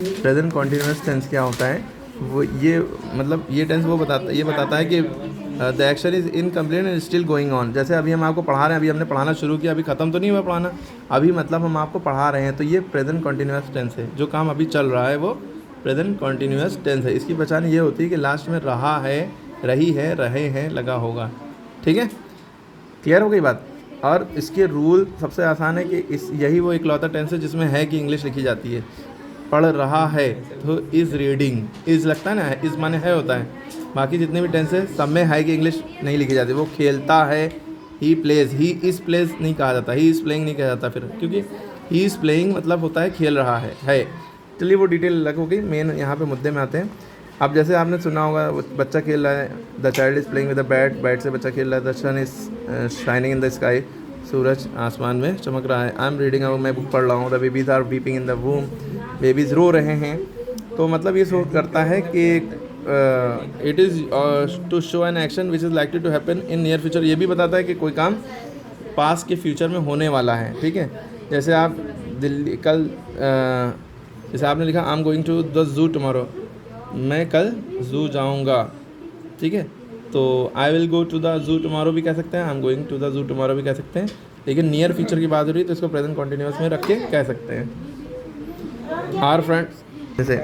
Present continuous tense क्या होता है, वो ये मतलब ये टेंस वो बताता है कि the action is incomplete and still going on. जैसे अभी हम आपको पढ़ा रहे हैं, अभी हमने पढ़ाना शुरू किया, अभी ख़त्म तो नहीं हुआ पढ़ाना, अभी मतलब हम आपको पढ़ा रहे हैं, तो ये प्रेजेंट कॉन्टिन्यूस टेंस है। जो काम अभी चल रहा है वो प्रेजेंट कॉन्टिन्यूस टेंस है। इसकी पहचान ये होती है कि लास्ट में रहा है, रही है, रहे हैं लगा होगा। ठीक है, क्लियर हो गई बात। और इसके रूल सबसे आसान है कि यही वो इकलौता टेंस है जिसमें है कि इंग्लिश लिखी जाती है। पढ़ रहा है तो इज़ रीडिंग, इज़ लगता है ना, इज़ माने है होता है। बाकी जितने भी टेंस है सब में है कि इंग्लिश नहीं लिखी जाती। वो खेलता है, he plays, he is plays नहीं कहा जाता, ही इज़ प्लेइंग नहीं कहा जाता फिर, क्योंकि ही इज़ प्लेइंग मतलब होता है खेल रहा है। चलिए वो डिटेल अलग हो गई, मेन यहाँ पे मुद्दे में आते हैं। अब जैसे आपने सुना होगा बच्चा खेल रहा है, the child is playing with the bat, bat से बच्चा खेल रहा है। The sun is shining in the sky, सूरज आसमान में चमक रहा है। आई एम रीडिंग, मैं बुक पढ़ रहा हूँ। The babies are weeping in the womb, babies रो रहे हैं। तो मतलब ये शो करता है कि it is to show an action which is likely to happen in near future. ये भी बताता है कि कोई काम पास के फ्यूचर में होने वाला है। ठीक है, जैसे आप दिल्ली कल जैसे आपने लिखा I am going to the zoo tomorrow, मैं कल जू जाऊंगा। ठीक है, तो I will go to the zoo tomorrow भी कह सकते हैं, I am going to the zoo tomorrow भी कह सकते हैं, लेकिन नियर फ्यूचर की बात हो रही है तो इसको प्रेजेंट कॉन्टिन्यूस में रख के कह सकते हैं। आर फ्रेंड्स, जैसे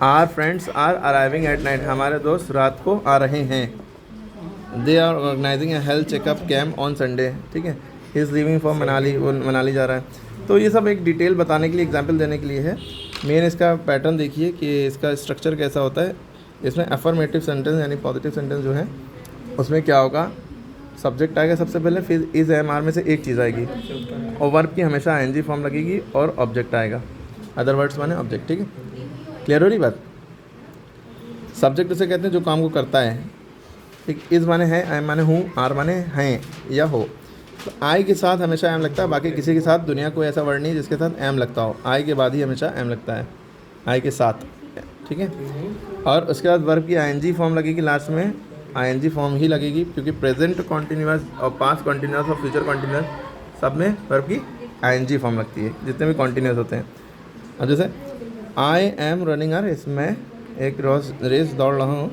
are friends are arriving at night, हमारे दोस्त रात को आ रहे हैं। They are organising a health checkup camp on Sunday. ठीक है, he is leaving for Manali, वो मनाली जा रहा है। तो ये सब एक डिटेल बताने के लिए, एग्जाम्पल देने के लिए है। मेन इसका पैटर्न देखिए कि इसका स्ट्रक्चर कैसा होता है। इसमें अफर्मेटिव सेंटेंस यानी पॉजिटिव सेंटेंस जो है उसमें क्या होगा, सब्जेक्ट आएगा सबसे पहले, फिर इज़ एम आर में से एक चीज़ आएगी, और वर्ब की हमेशा एन जी फॉर्म लगेगी और ऑब्जेक्ट आएगा, अदर वर्ड्स माने ऑब्जेक्ट। ठीक है, क्लियर हो रही बात। सब्जेक्ट उसे कहते हैं जो काम को करता है। ठीक, इज़ माने है, एम माने हूँ, आर माने हैं या हो। तो आई के साथ हमेशा एम लगता है, बाकी किसी के साथ दुनिया कोई ऐसा वर्ड नहीं जिसके साथ एम लगता हो। आई के बाद ही हमेशा एम लगता है, आई के साथ। ठीक है, और उसके बाद वर्ब की आईएनजी फॉर्म लगेगी, लास्ट में आईएनजी फॉर्म ही लगेगी, क्योंकि प्रेजेंट कॉन्टिन्यूस और पास्ट कॉन्टिन्यूस और फ्यूचर कॉन्टिन्यूस सब में वर्ब की आईएनजी फॉर्म लगती है, जितने भी कॉन्टिन्यूस होते हैं। अब जैसे I am running a race, मैं एक रेस दौड़ रहा हूँ।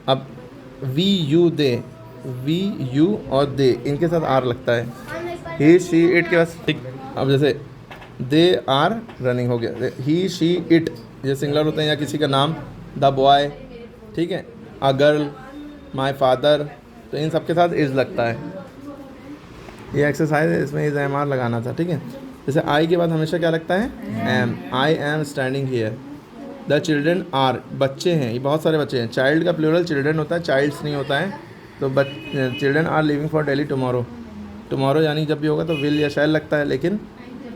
अब we you they, we you और दे इनके साथ आर लगता है, ही शी इट के पास। ठीक, अब जैसे दे आर रनिंग हो गया, ही शी इट ये सिंगुलर होते हैं या किसी का नाम, द बॉय। ठीक है, अ गर्ल, माई फादर, तो इन सब के साथ इज़ लगता है। ये एक्सरसाइज है, इसमें इज़ एम आर लगाना था। ठीक है, जैसे आई के बाद हमेशा क्या लगता है, am. I am standing here. The children are, बच्चे हैं, ये बहुत सारे बच्चे हैं। चाइल्ड का प्लूरल चिल्ड्रन होता है, चाइल्ड्स नहीं होता है। तो children are living for Delhi tomorrow, tomorrow यानी जब भी होगा तो विल या शैल लगता है, लेकिन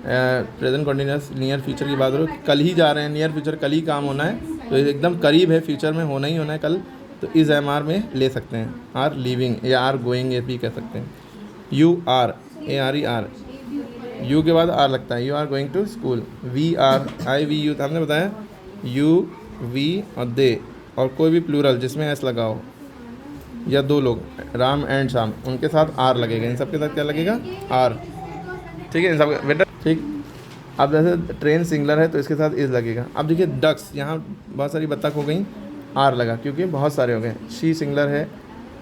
प्रेजेंट कॉन्टिन्यूस नियर फ्यूचर की बात हो, कल ही जा रहे हैं, नियर फ्यूचर कल ही काम होना है, तो एकदम करीब है, फ्यूचर में होना ही होना है कल, तो इज़ एम आर में ले सकते हैं। आर लिविंग या आर गोइंग ये भी कह सकते हैं। You are, A R E are, you के बाद आर लगता है, you are going to school. We are, I we you, हमने बताया यू वी और दे, और कोई भी प्लूरल जिसमें एस लगा हो या दो लोग, राम एंड श्याम, उनके साथ आर लगेगा। इन सब के साथ क्या लगेगा, आर। ठीक है, इन सब बेटा। ठीक, अब जैसे ट्रेन सिंगुलर है तो इसके साथ इज़ लगेगा। अब देखिए डक्स, यहाँ बहुत सारी बत्तख हो गई, आर लगा क्योंकि बहुत सारे हो गए। शी सिंगुलर है,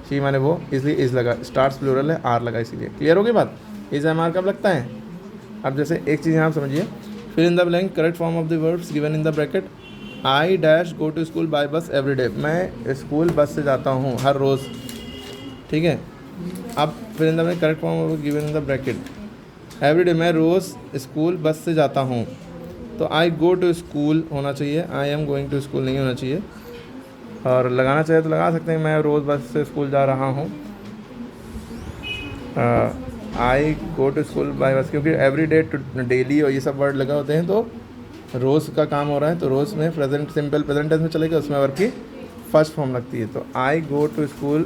शी माने वो, इसलिए इज़ लगा। स्टार्स प्लूरल है, आर लगा इसीलिए। क्लियर हो गई बात। इज़ एम आर कब लगता है। अब जैसे एक चीज़ यहाँ आप समझिए, fill in the blank, correct form of the verbs given in the bracket. I dash go to school by bus every day, मैं स्कूल बस से जाता हूँ हर रोज़। ठीक है, अब फिर इन the blank correct form of given in the bracket, every day, मैं रोज़ school bus से जाता हूँ। तो आई गो टू स्कूल होना चाहिए, I am going to school नहीं होना चाहिए। और लगाना चाहिए तो लगा सकते हैं, मैं रोज़ बस से स्कूल जा रहा हूँ। आई गो टू स्कूल बाय बस, क्योंकि एवरी डे, डेली और ये सब वर्ड लगा होते हैं, तो रोज़ का काम हो रहा है, तो रोज़ में प्रेजेंट सिंपल प्रेजेंट टेंस में चलेगा, उसमें वर्ब की फर्स्ट फॉर्म लगती है। तो I go to school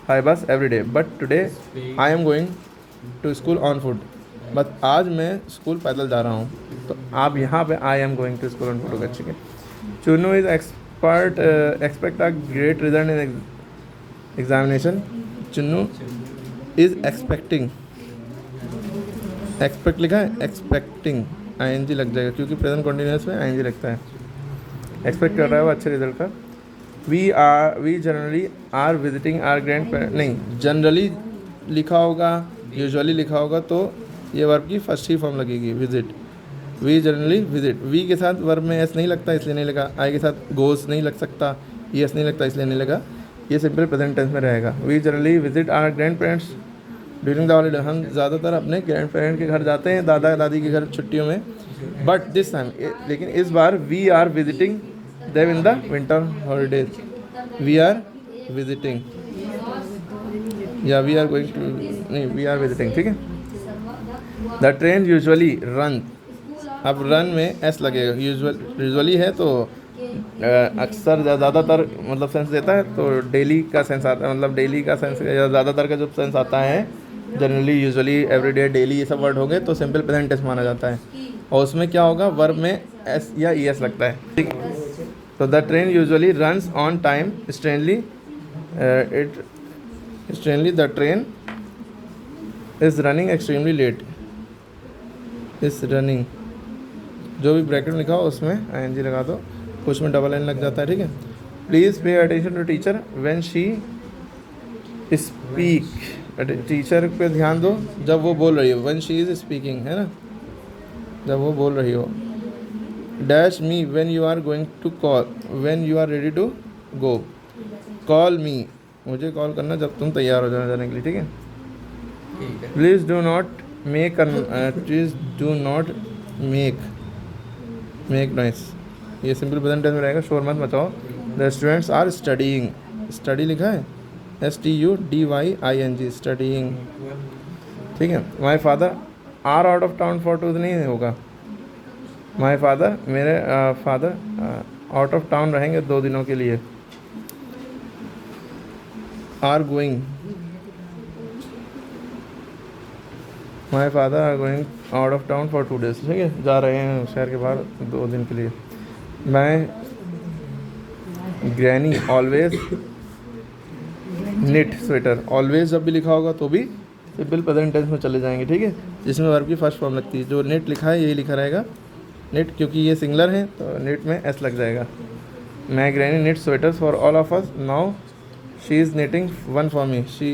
by bus every day, but today I am going to school on foot, बस आज मैं स्कूल पैदल जा रहा हूँ। तो आप यहाँ पे I am going to school on foot होगा। ठीक है, Chunu is expect a great result in examination. Chunnu is expecting, expect लिखा है, एक्सपेक्टिंग, आईएनजी लग जाएगा क्योंकि प्रेजेंट कॉन्टिन्यूअस में आईएनजी लगता है। एक्सपेक्ट कर रहा है वो अच्छे रिजल्ट का। We generally are visiting are grandparent, नहीं जनरली लिखा होगा, यूजुअली लिखा होगा तो ये वर्ब की फर्स्ट ही फॉर्म लगेगी visit. We generally visit, we के साथ वर्ब में एस नहीं लगता इसलिए नहीं लगा, आई के साथ गोस नहीं लग सकता, ये एस नहीं लगता इसलिए नहीं लगा, ये सिंपल प्रेजेंट टेंस में रहेगा। We generally visit our grandparents during the holiday, हम ज़्यादातर अपने ग्रैंड पेरेंट के घर जाते हैं, दादा दादी के घर छुट्टियों में। बट दिस टाइम, लेकिन इस बार we are visiting them in the winter holidays, we are visiting या वी आर गोइंग टू, नहीं वी आर विजिटिंग, ठीक है। द ट्रेन यूजुअली रन, अब रन में एस लगेगा, यूजुअली है तो अक्सर ज़्यादातर मतलब सेंस देता है, तो डेली का सेंस आता है, मतलब डेली का सेंस या ज़्यादातर का जो सेंस आता है, जनरली यूजुअली एवरीडे डेली ये सब वर्ड हो गए तो सिंपल प्रेजेंट टेंस माना जाता है। और उसमें क्या होगा, वर्ब में एस या ई एस लगता है, ठीक। तो the train usually runs on time, strangely the train is running extremely late, इस रनिंग जो भी ब्रैकेट में लिखा हो उसमें आई लगा दो, कुछ में डबल एन लग जाता है, ठीक है। Please pay attention to teacher when she speak, teacher पे ध्यान दो जब वो बोल रही हो, व्हेन शी इज़ स्पीकिंग, है ना, जब वो बोल रही हो। Dash me when you are going to call, when you are ready to go, call me, मुझे कॉल करना जब तुम तैयार हो जाने के लिए, ठीक है। Please do not make noise, ये सिंपल प्रेजेंट टेंस में रहेगा, शोर मत मचाओ। The students are studying, study लिखा है STUDYING, स्टडीइंग, ठीक है। My father are out of town for 2 नहीं होगा, माई फादर, मेरे फादर आउट ऑफ टाउन रहेंगे 2 दिनों के लिए। Are going, my father are going out of town for 2 days, ठीक है, जा रहे हैं शहर के बाहर 2 दिन के लिए। मैं granny always knit sweater, always जब भी लिखा होगा तो भी सिंपल प्रेजेंट टेंस में चले जाएंगे, ठीक है, जिसमें वर्ब की फर्स्ट फॉर्म लगती है। जो निट लिखा है यही लिखा रहेगा निट, क्योंकि ये सिंगुलर है तो निट में एस लग जाएगा। मैं granny knit sweaters for all of us, now she is knitting one for me, she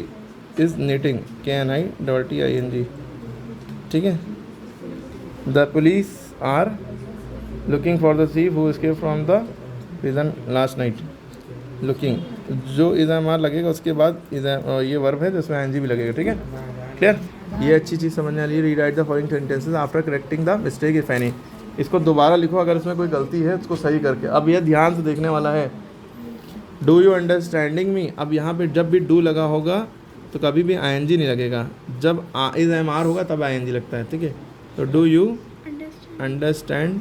is knitting KNITTING, ठीक है। The police are looking for the thief who escaped from the prison last night, looking जो इज़ामार लगेगा उसके बाद ये verb है तो इसमें एनजी भी लगेगा, ठीक है, क्लियर। ये अच्छी चीज़ समझने वाली है। Rewrite the following sentences after correcting the mistake if any, इसको दोबारा लिखो अगर इसमें कोई गलती है उसको सही करके। अब यह ध्यान से देखने वाला है। डू यू अंडरस्टैंडिंग मी, अब यहाँ पे जब भी डू लगा होगा तो कभी भी ING नहीं लगेगा, जब इज़ामार होगा तब ING लगता है, ठीक है। तो डू यू अंडरस्टैंड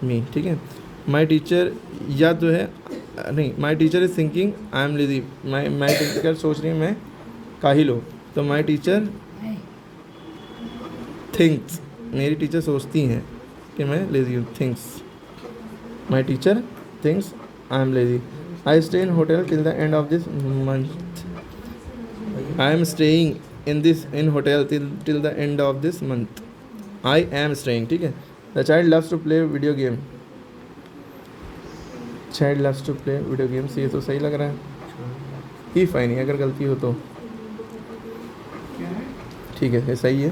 मी, ठीक है। माई टीचर, या तो है नहीं, my teacher is thinking I am lazy, my teacher सोच रही है मैं काहिल हो, तो माई टीचर थिंक्स, मेरी टीचर सोचती हैं कि मैं लेजी हूँ, thinks, my teacher thinks I am lazy. I stay in hotel till the end of this month, I am staying in hotel till the end of this month, I am staying, ठीक है। The child loves to play video game, child loves to play video games, ये तो सही लग रहा है। ही fine, अगर गलती हो तो ठीक है, ये सही है।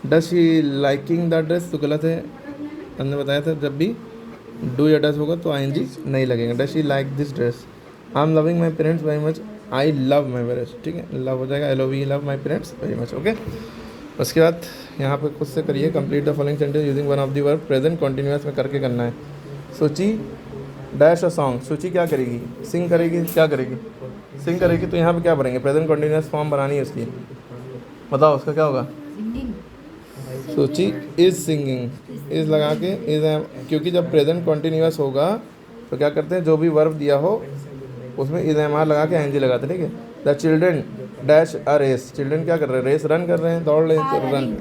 डस ही लाइकिंग द ड्रेस, तो गलत है, हमने बताया था जब भी डू या डस होगा तो ING नहीं लगेगा। Does he like this dress, I am loving my parents very much, I love my parents, ठीक है, लव हो जाएगा, LOVE love my parents very much, okay. उसके बाद यहाँ पर खुद से करिए, complete the following sentence using one of the verb present continuous में करके करना है। सूची डैश अ सॉन्ग, सूची क्या करेगी, सिंग करेगी, क्या करेगी, सिंग करेगी, तो यहाँ पे क्या भरेंगे, प्रेजेंट कॉन्टिन्यूअस फॉर्म बनानी है उसकी, बताओ उसका क्या होगा। सूची इज़ सिंगिंग, इज़ लगा के इज़, क्योंकि जब प्रेजेंट कॉन्टिन्यूअस होगा तो क्या करते हैं, जो भी वर्ब दिया हो उसमें इज़ लगा के ING लगाते हैं, ठीक है। The children dash a race, children क्या कर रहे हैं, रेस रन कर रहे हैं, दौड़ रहे हैं, रन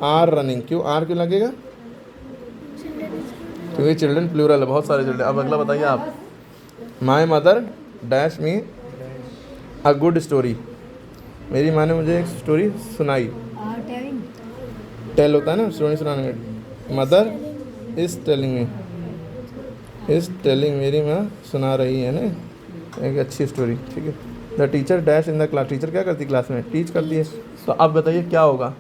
आर रनिंग, क्यों आर क्यों लगेगा, क्योंकि चिल्ड्रन प्लूरल है, बहुत सारे चिल्ड्रन। अब अगला बताइए आप। My mother dash me a good story, मेरी माँ ने मुझे एक स्टोरी सुनाई, टेल होता है ना स्टोरी सुनाने में, mother is telling me, is telling, मेरी माँ सुना रही है ना एक अच्छी स्टोरी, ठीक है। The teacher dash in the class, teacher क्या करती है क्लास में, टीच करती है। तो अब बताइए क्या होगा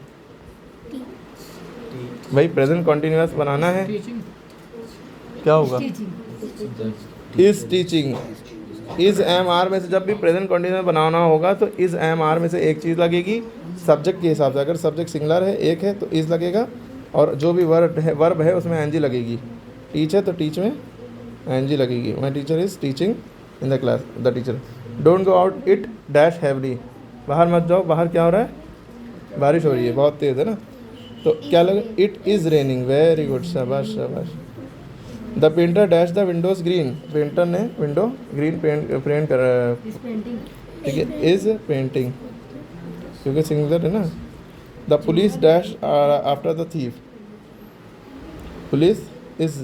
भाई, प्रेजेंट कॉन्टिन्यूअस बनाना है, क्या होगा, is teaching. Is am are में से जब भी प्रेजेंट कॉन्टिन्यूअस बनाना होगा तो इज एम आर में से एक चीज़ लगेगी सब्जेक्ट के हिसाब से। अगर सब्जेक्ट सिंगुलर है, एक है, तो इज लगेगा, और जो भी वर्ब है उसमें एन जी लगेगी। टीच है तो टीच में एन जी लगेगी। माई teacher is teaching in the class, the teacher. Don't go out it dash heavily, बाहर मत जाओ, बाहर क्या हो रहा है, बारिश हो रही है, बहुत तेज़ है ना। तो क्या लगे, it is raining, very good, शाबाश शाबाश। The painter dash the windows green, painter ने विंडो ग्रीन पेंट कर, ठीक है, इज पेंटिंग क्योंकि सिंगुलर है ना। The police dash after the thief, police is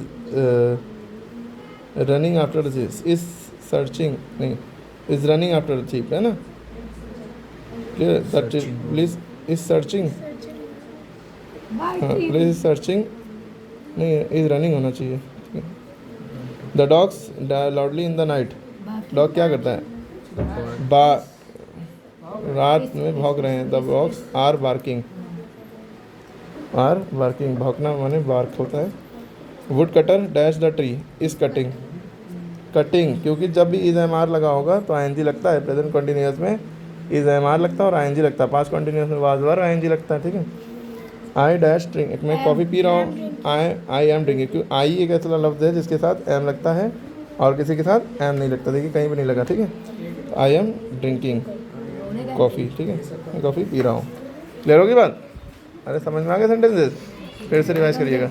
running after the thief, is searching नहीं, is running after the thief है ना। पुलिस इज सर्चिंग, हाँ पुलिस इज सर्चिंग नहीं, इज रनिंग होना चाहिए। The dogs loudly in the night, dog क्या करता है, रात में भौंक रहे हैं। द डॉग्स आर बार्किंग, भौंकना माने बार्क होता है। Would cutter dash the tree is cutting, cutting क्योंकि जब भी इज एम आर लगा होगा तो आई एन जी लगता है। प्रेजेंट कॉन्टिन्यूअस में इज एम आर लगता है और आई एन जी लगता है। पास्ट कॉन्टिन्यूअस में was were I N G लगता है, ठीक है। आई डैश ड्रिंक, मैं कॉफ़ी पी रहा हूँ, आई एम ड्रिंकिंग, क्योंकि आई एक ऐसा लफ्ज़ है जिसके साथ एम लगता है और किसी के साथ एम नहीं लगता। देखिए कहीं भी नहीं लगा, ठीक है। आई एम ड्रिंकिंग कॉफ़ी, ठीक है, मैं कॉफ़ी पी रहा हूँ। क्लियर होगी बात, अरे समझ में आ गया सेंटेंसेस, फिर से रिवाइज करिएगा।